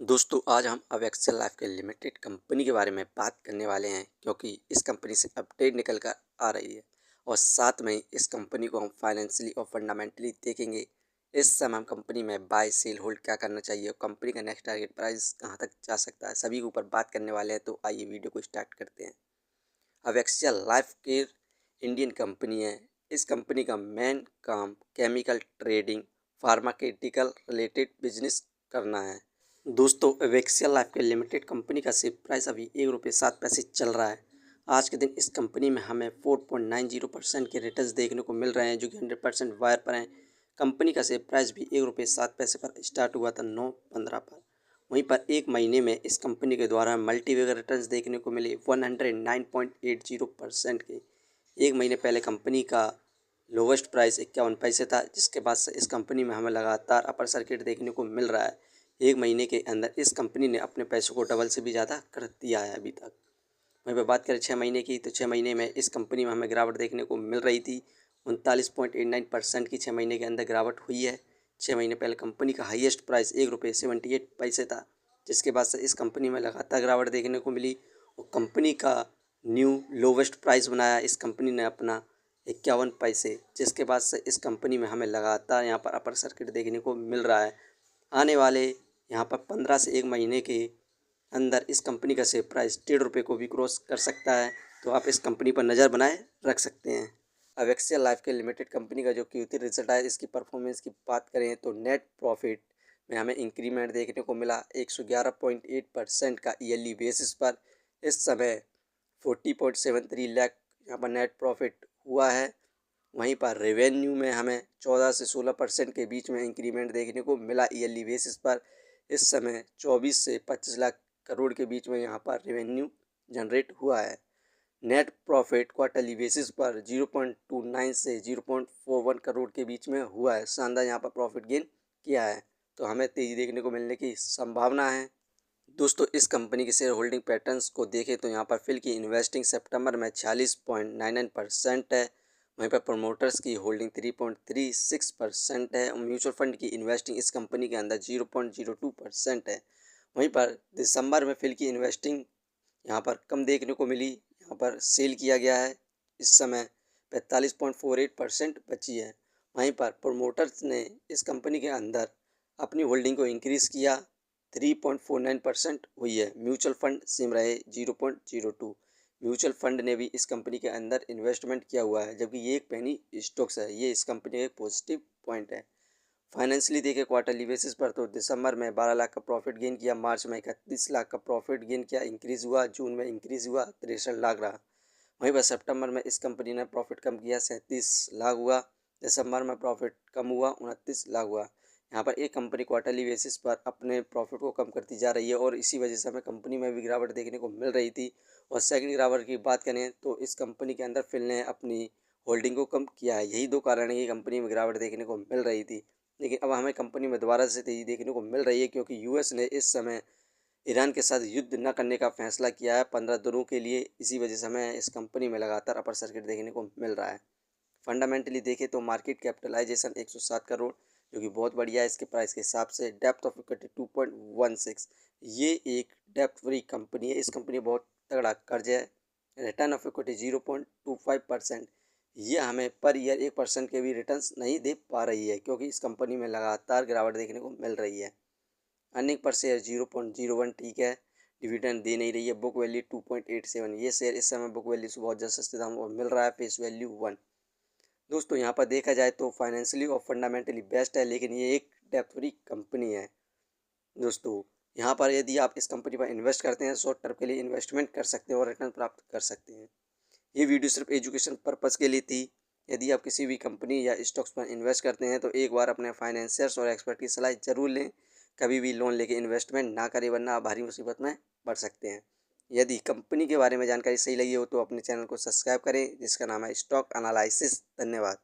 दोस्तों आज हम अब एक्सेल लाइफ के लिमिटेड कंपनी के बारे में बात करने वाले हैं क्योंकि इस कंपनी से अपडेट निकल कर आ रही है और साथ में इस कंपनी को हम फाइनेंशियली और फंडामेंटली देखेंगे। इस समय हम कंपनी में बाय सेल होल्ड क्या करना चाहिए और कंपनी का नेक्स्ट टारगेट प्राइस कहां तक जा सकता है, सभी के ऊपर बात करने वाले हैं। तो आइए वीडियो को स्टार्ट करते हैं। अब Excel Life Care Indian company है। इस कंपनी का मेन काम chemical trading pharmaceutical related business करना है। दोस्तों एक्सेल लाइफ के लिमिटेड कंपनी का शेयर प्राइस अभी ₹1.07 चल रहा है। आज के दिन इस कंपनी में हमें 4.90% के रिटर्न्स देखने को मिल रहे हैं, जो कि 100% वायर पर हैं। कंपनी का शेयर प्राइस भी ₹1.07 पर स्टार्ट हुआ था 9/15 पर। वहीं पर एक महीने में इस कंपनी के द्वारा मल्टीवेगर रिटर्न्स देखने को मिले 109.80% के। एक महीने पहले कंपनी का लोवेस्ट प्राइस 51 पैसे था, जिसके बाद से इस कंपनी में हमें लगातार अपर सर्किट देखने को मिल रहा है। एक महीने के अंदर इस कंपनी ने अपने पैसों को डबल से भी ज़्यादा कर दिया है अभी तक। वहीं पर बात करें 6 महीने की, तो 6 महीने में इस कंपनी में हमें गिरावट देखने को मिल रही थी। 39.89% की 6 महीने के अंदर गिरावट हुई है। 6 महीने पहले कंपनी का हाईएस्ट प्राइस ₹1.78 था, जिसके बाद से इस कंपनी में लगातार गिरावट देखने को मिली और कंपनी का न्यू लोवेस्ट प्राइस बनाया इस कंपनी ने अपना 51 पैसे, जिसके बाद से इस कंपनी में हमें लगातार यहाँ पर अपर सर्किट देखने को मिल रहा है। आने वाले यहाँ पर 15 से 1 महीने के अंदर इस कंपनी का शेयर प्राइस ₹1.5 को भी क्रॉस कर सकता है, तो आप इस कंपनी पर नज़र बनाए रख सकते हैं। अब एक्सेल लाइफ के लिमिटेड कंपनी का जो Q3 रिजल्ट आया, इसकी परफॉर्मेंस की बात करें तो नेट प्रॉफिट में हमें इंक्रीमेंट देखने को मिला 111.8% का ईयरली बेसिस पर। इस समय 40.73 लाख यहाँ पर नेट प्रॉफिट हुआ है। वहीं पर रेवेन्यू में हमें 14 से 16% के बीच में इंक्रीमेंट देखने को मिला ईयरली बेसिस पर। इस समय 24 से 25 लाख करोड़ के बीच में यहाँ पर रेवेन्यू जनरेट हुआ है। नेट प्रॉफिट क्वार्टरली बेसिस पर 0.29 से 0.41 करोड़ के बीच में हुआ है। शानदार यहाँ पर प्रॉफिट गेन किया है, तो हमें तेज़ी देखने को मिलने की संभावना है। दोस्तों इस कंपनी के शेयर होल्डिंग पैटर्न्स को देखें तो यहाँ पर फिल की इन्वेस्टिंग सितंबर में 46.99% है। वहीं पर प्रमोटर्स की होल्डिंग 3.36% है और म्यूचुअल फंड की इन्वेस्टिंग इस कंपनी के अंदर 0.02% है। वहीं पर दिसंबर में फिल की इन्वेस्टिंग यहाँ पर कम देखने को मिली, यहाँ पर सेल किया गया है। इस समय 45.48% बची है। वहीं पर प्रमोटर्स ने इस कंपनी के अंदर अपनी होल्डिंग को इंक्रीज़ किया, 3.49% हुई है। म्यूचुअल फंड सेम रहे 0.02। म्यूचुअल फंड ने भी इस कंपनी के अंदर इन्वेस्टमेंट किया हुआ है, जबकि ये एक पेनी स्टॉक्स है। ये इस कंपनी का एक पॉजिटिव पॉइंट है। फाइनेंशियली देखें क्वार्टरली बेसिस पर तो दिसंबर में 12 लाख का प्रॉफिट गेन किया, मार्च में 31 लाख का प्रॉफिट गेन किया, इंक्रीज़ हुआ, जून में इंक्रीज़ हुआ 63 लाख रहा। वहीं पर सितंबर में इस कंपनी ने प्रॉफिट कम किया, 37 लाख हुआ। दिसंबर में प्रॉफिट कम हुआ, 29 लाख हुआ। यहाँ पर एक कंपनी क्वार्टरली बेसिस पर अपने प्रॉफिट को कम करती जा रही है और इसी वजह से हमें कंपनी में भी गिरावट देखने को मिल रही थी। और सेकंड गिरावट की बात करें तो इस कंपनी के अंदर फिल ने अपनी होल्डिंग को कम किया है। यही दो कारण है कि कंपनी में गिरावट देखने को मिल रही थी, लेकिन अब हमें कंपनी में दोबारा से तेज़ी देखने को मिल रही है, क्योंकि यूएस ने इस समय ईरान के साथ युद्ध न करने का फैसला किया है 15 दिनों के लिए। इसी वजह से हमें इस कंपनी में लगातार अपर सर्किट देखने को मिल रहा है। फंडामेंटली देखें तो मार्केट कैपिटलाइजेशन 107 करोड़, जो कि बहुत बढ़िया है इसके प्राइस के हिसाब से। डेप्थ ऑफ इक्विटी 2.16, ये एक डेप्थ फ्री कंपनी है। इस कंपनी बहुत तगड़ा कर्ज है। रिटर्न ऑफ इक्विटी 0.25%, ये हमें पर ईयर 1% के भी रिटर्न्स नहीं दे पा रही है, क्योंकि इस कंपनी में लगातार गिरावट देखने को मिल रही है। अर्निंग पर शेयर 0.01 ठीक है, डिविडेंड दे नहीं रही है। बुक वैल्यू 2.87, ये शेयर इस समय बुक वैल्यू से बहुत ज़्यादा सस्ते दाम पर मिल रहा है। Face value 1। दोस्तों यहाँ पर देखा जाए तो फाइनेंशियली और फंडामेंटली बेस्ट है, लेकिन ये एक डेप्थ फ्री कंपनी है। दोस्तों यहाँ पर यदि आप इस कंपनी पर इन्वेस्ट करते हैं, शॉर्ट टर्म के लिए इन्वेस्टमेंट कर सकते हैं और रिटर्न प्राप्त कर सकते हैं। ये वीडियो सिर्फ एजुकेशन पर्पज़ के लिए थी। यदि आप किसी भी कंपनी या स्टॉक्स पर इन्वेस्ट करते हैं तो एक बार अपने फाइनेंसियर्स और एक्सपर्ट की सलाह जरूर लें। कभी भी लोन लेके इन्वेस्टमेंट ना करें, वरना आप भारी मुसीबत में पड़ सकते हैं। यदि कंपनी के बारे में जानकारी सही लगी हो तो अपने चैनल को सब्सक्राइब करें, जिसका नाम है स्टॉक एनालिसिस। धन्यवाद।